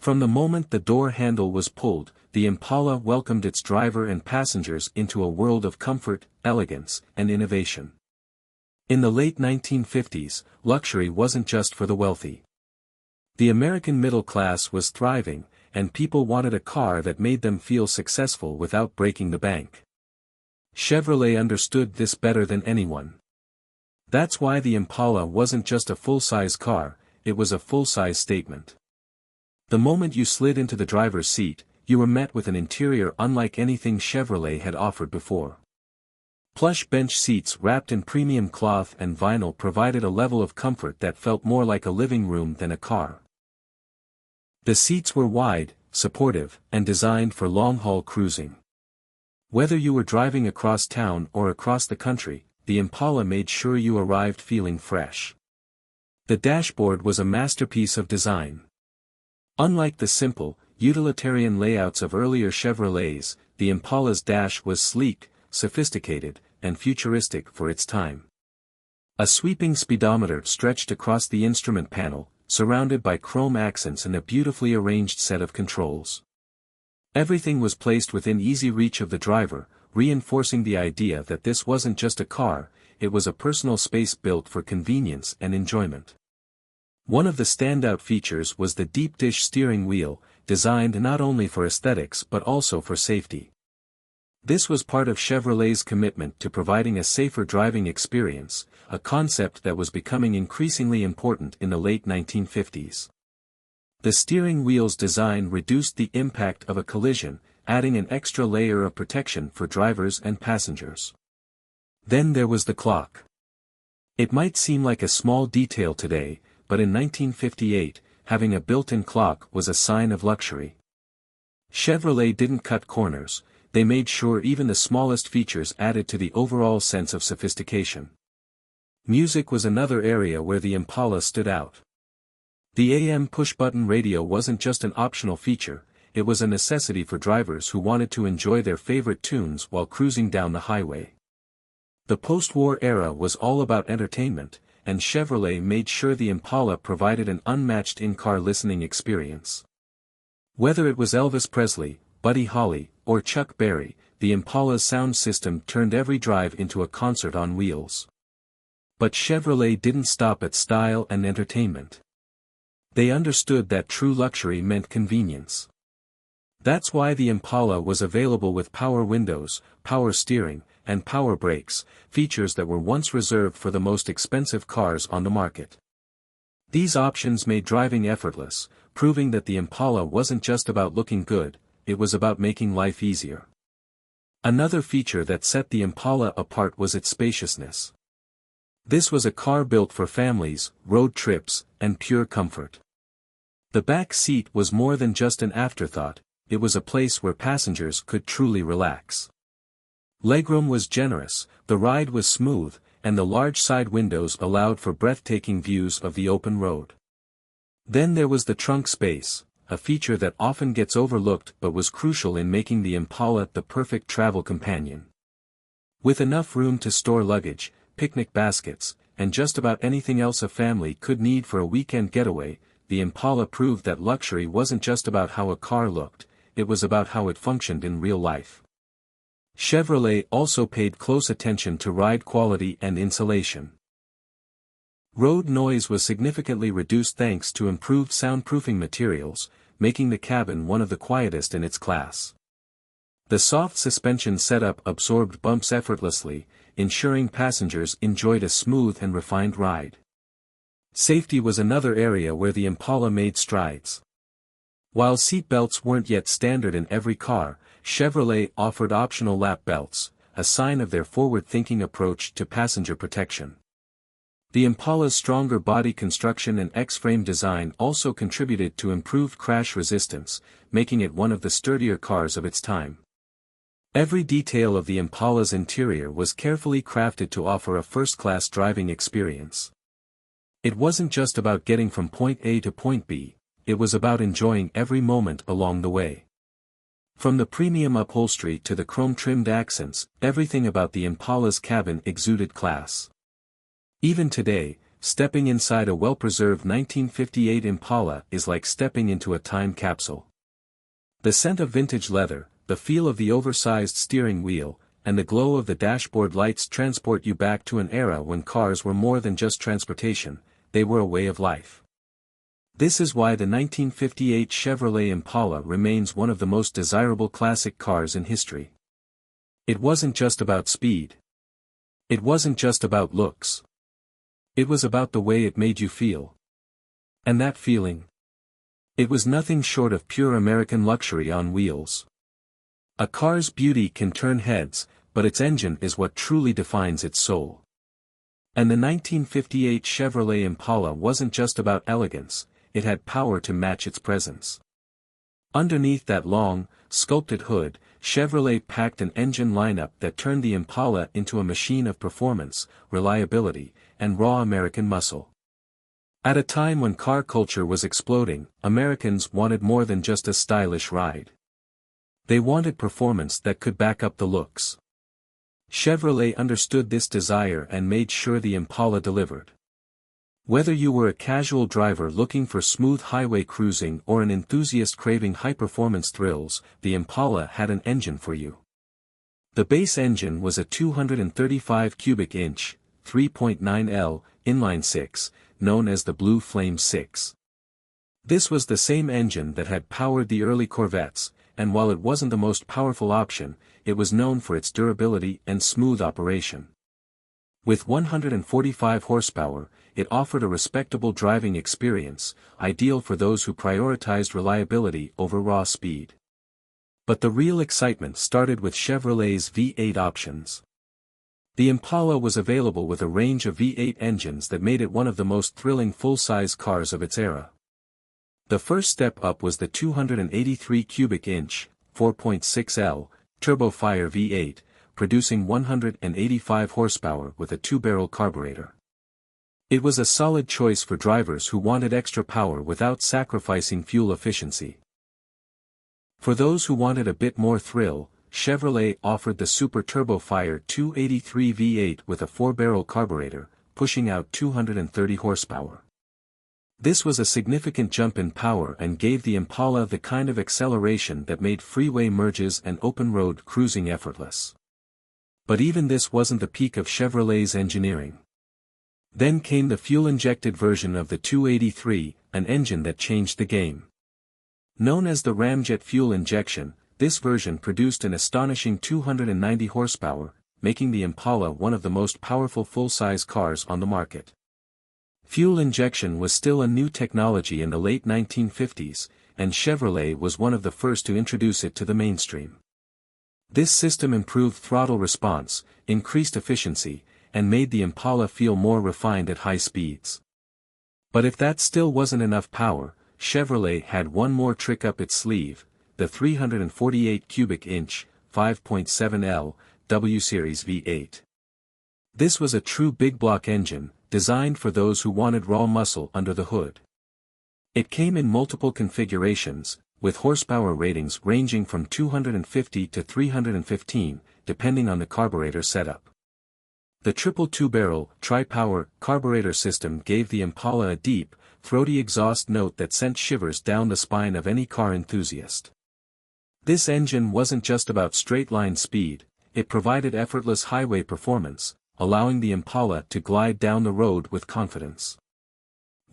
From the moment the door handle was pulled, the Impala welcomed its driver and passengers into a world of comfort, elegance, and innovation. In the late 1950s, luxury wasn't just for the wealthy. The American middle class was thriving, and people wanted a car that made them feel successful without breaking the bank. Chevrolet understood this better than anyone. That's why the Impala wasn't just a full-size car, it was a full-size statement. The moment you slid into the driver's seat, you were met with an interior unlike anything Chevrolet had offered before. Plush bench seats wrapped in premium cloth and vinyl provided a level of comfort that felt more like a living room than a car. The seats were wide, supportive, and designed for long-haul cruising. Whether you were driving across town or across the country, the Impala made sure you arrived feeling fresh. The dashboard was a masterpiece of design. Unlike the simple, utilitarian layouts of earlier Chevrolets, the Impala's dash was sleek, sophisticated, and futuristic for its time. A sweeping speedometer stretched across the instrument panel, surrounded by chrome accents and a beautifully arranged set of controls. Everything was placed within easy reach of the driver, reinforcing the idea that this wasn't just a car, it was a personal space built for convenience and enjoyment. One of the standout features was the deep-dish steering wheel, designed not only for aesthetics but also for safety. This was part of Chevrolet's commitment to providing a safer driving experience, a concept that was becoming increasingly important in the late 1950s. The steering wheel's design reduced the impact of a collision, adding an extra layer of protection for drivers and passengers. Then there was the clock. It might seem like a small detail today, but in 1958, having a built-in clock was a sign of luxury. Chevrolet didn't cut corners, they made sure even the smallest features added to the overall sense of sophistication. Music was another area where the Impala stood out. The AM push-button radio wasn't just an optional feature, it was a necessity for drivers who wanted to enjoy their favorite tunes while cruising down the highway. The post-war era was all about entertainment, and Chevrolet made sure the Impala provided an unmatched in-car listening experience. Whether it was Elvis Presley, Buddy Holly, or Chuck Berry, the Impala's sound system turned every drive into a concert on wheels. But Chevrolet didn't stop at style and entertainment. They understood that true luxury meant convenience. That's why the Impala was available with power windows, power steering, and power brakes, features that were once reserved for the most expensive cars on the market. These options made driving effortless, proving that the Impala wasn't just about looking good, it was about making life easier. Another feature that set the Impala apart was its spaciousness. This was a car built for families, road trips, and pure comfort. The back seat was more than just an afterthought, it was a place where passengers could truly relax. Legroom was generous, the ride was smooth, and the large side windows allowed for breathtaking views of the open road. Then there was the trunk space, a feature that often gets overlooked but was crucial in making the Impala the perfect travel companion. With enough room to store luggage, picnic baskets, and just about anything else a family could need for a weekend getaway, the Impala proved that luxury wasn't just about how a car looked, it was about how it functioned in real life. Chevrolet also paid close attention to ride quality and insulation. Road noise was significantly reduced thanks to improved soundproofing materials, making the cabin one of the quietest in its class. The soft suspension setup absorbed bumps effortlessly, ensuring passengers enjoyed a smooth and refined ride. Safety was another area where the Impala made strides. While seat belts weren't yet standard in every car, Chevrolet offered optional lap belts, a sign of their forward-thinking approach to passenger protection. The Impala's stronger body construction and X-frame design also contributed to improved crash resistance, making it one of the sturdier cars of its time. Every detail of the Impala's interior was carefully crafted to offer a first-class driving experience. It wasn't just about getting from point A to point B, it was about enjoying every moment along the way. From the premium upholstery to the chrome-trimmed accents, everything about the Impala's cabin exuded class. Even today, stepping inside a well-preserved 1958 Impala is like stepping into a time capsule. The scent of vintage leather, the feel of the oversized steering wheel, and the glow of the dashboard lights transport you back to an era when cars were more than just transportation, they were a way of life. This is why the 1958 Chevrolet Impala remains one of the most desirable classic cars in history. It wasn't just about speed. It wasn't just about looks. It was about the way it made you feel. And that feeling? It was nothing short of pure American luxury on wheels. A car's beauty can turn heads, but its engine is what truly defines its soul. And the 1958 Chevrolet Impala wasn't just about elegance, it had power to match its presence. Underneath that long, sculpted hood, Chevrolet packed an engine lineup that turned the Impala into a machine of performance, reliability, and raw American muscle. At a time when car culture was exploding, Americans wanted more than just a stylish ride. They wanted performance that could back up the looks. Chevrolet understood this desire and made sure the Impala delivered. Whether you were a casual driver looking for smooth highway cruising or an enthusiast craving high-performance thrills, the Impala had an engine for you. The base engine was a 235 cubic inch, 3.9L, inline-six, known as the Blue Flame 6. This was the same engine that had powered the early Corvettes, and while it wasn't the most powerful option, it was known for its durability and smooth operation. With 145 horsepower, it offered a respectable driving experience, ideal for those who prioritized reliability over raw speed. But the real excitement started with Chevrolet's V8 options. The Impala was available with a range of V8 engines that made it one of the most thrilling full-size cars of its era. The first step up was the 283 cubic inch, 4.6L, turbofire V8, producing 185 horsepower with a two-barrel carburetor. It was a solid choice for drivers who wanted extra power without sacrificing fuel efficiency. For those who wanted a bit more thrill, Chevrolet offered the Super Turbofire 283 V8 with a four-barrel carburetor, pushing out 230 horsepower. This was a significant jump in power and gave the Impala the kind of acceleration that made freeway merges and open-road cruising effortless. But even this wasn't the peak of Chevrolet's engineering. Then came the fuel-injected version of the 283, an engine that changed the game. Known as the ramjet fuel injection, this version produced an astonishing 290 horsepower, making the Impala one of the most powerful full-size cars on the market. Fuel injection was still a new technology in the late 1950s, and Chevrolet was one of the first to introduce it to the mainstream. This system improved throttle response, increased efficiency, and made the Impala feel more refined at high speeds. But if that still wasn't enough power, Chevrolet had one more trick up its sleeve, the 348 cubic inch, 5.7L, W-Series V8. This was a true big block engine, designed for those who wanted raw muscle under the hood. It came in multiple configurations, with horsepower ratings ranging from 250 to 315, depending on the carburetor setup. The triple two-barrel, tri-power, carburetor system gave the Impala a deep, throaty exhaust note that sent shivers down the spine of any car enthusiast. This engine wasn't just about straight-line speed, it provided effortless highway performance, allowing the Impala to glide down the road with confidence.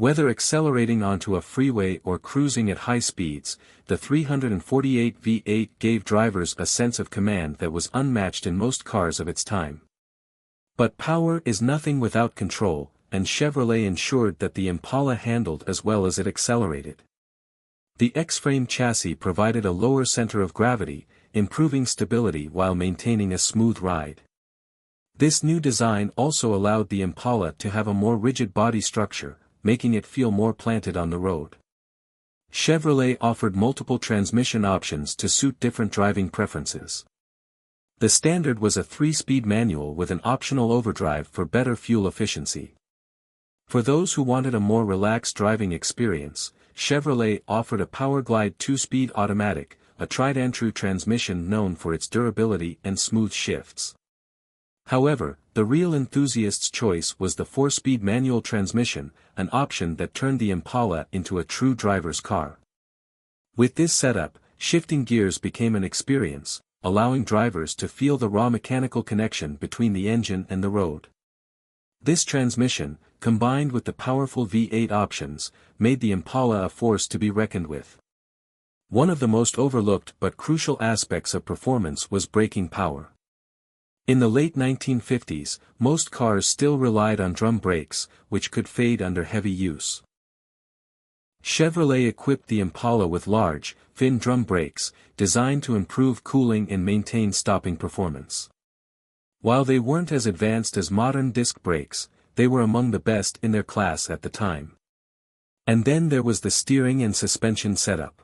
Whether accelerating onto a freeway or cruising at high speeds, the 348 V8 gave drivers a sense of command that was unmatched in most cars of its time. But power is nothing without control, and Chevrolet ensured that the Impala handled as well as it accelerated. The X-frame chassis provided a lower center of gravity, improving stability while maintaining a smooth ride. This new design also allowed the Impala to have a more rigid body structure, making it feel more planted on the road. Chevrolet offered multiple transmission options to suit different driving preferences. The standard was a 3-speed manual with an optional overdrive for better fuel efficiency. For those who wanted a more relaxed driving experience, Chevrolet offered a Powerglide 2-speed automatic, a tried-and-true transmission known for its durability and smooth shifts. However, the real enthusiast's choice was the 4-speed manual transmission, an option that turned the Impala into a true driver's car. With this setup, shifting gears became an experience, allowing drivers to feel the raw mechanical connection between the engine and the road. This transmission, combined with the powerful V8 options, made the Impala a force to be reckoned with. One of the most overlooked but crucial aspects of performance was braking power. In the late 1950s, most cars still relied on drum brakes, which could fade under heavy use. Chevrolet equipped the Impala with large, thin drum brakes, designed to improve cooling and maintain stopping performance. While they weren't as advanced as modern disc brakes, they were among the best in their class at the time. And then there was the steering and suspension setup.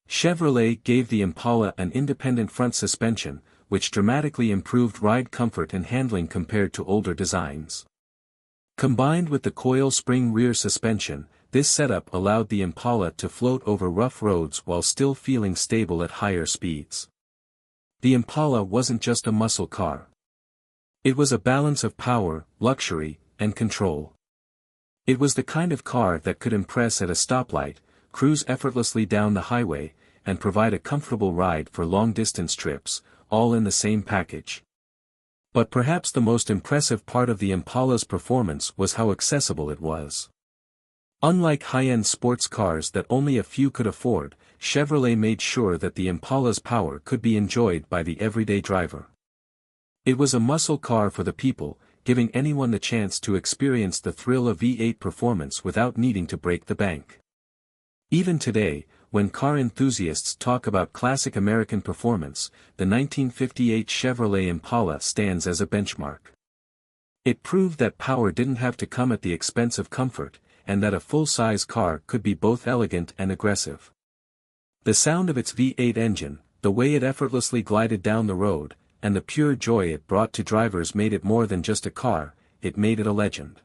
Chevrolet gave the Impala an independent front suspension, which dramatically improved ride comfort and handling compared to older designs. Combined with the coil spring rear suspension, this setup allowed the Impala to float over rough roads while still feeling stable at higher speeds. The Impala wasn't just a muscle car. It was a balance of power, luxury, and control. It was the kind of car that could impress at a stoplight, cruise effortlessly down the highway, and provide a comfortable ride for long-distance trips, all in the same package. But perhaps the most impressive part of the Impala's performance was how accessible it was. Unlike high-end sports cars that only a few could afford, Chevrolet made sure that the Impala's power could be enjoyed by the everyday driver. It was a muscle car for the people, giving anyone the chance to experience the thrill of V8 performance without needing to break the bank. Even today, when car enthusiasts talk about classic American performance, the 1958 Chevrolet Impala stands as a benchmark. It proved that power didn't have to come at the expense of comfort, and that a full-size car could be both elegant and aggressive. The sound of its V8 engine, the way it effortlessly glided down the road, and the pure joy it brought to drivers made it more than just a car, it made it a legend.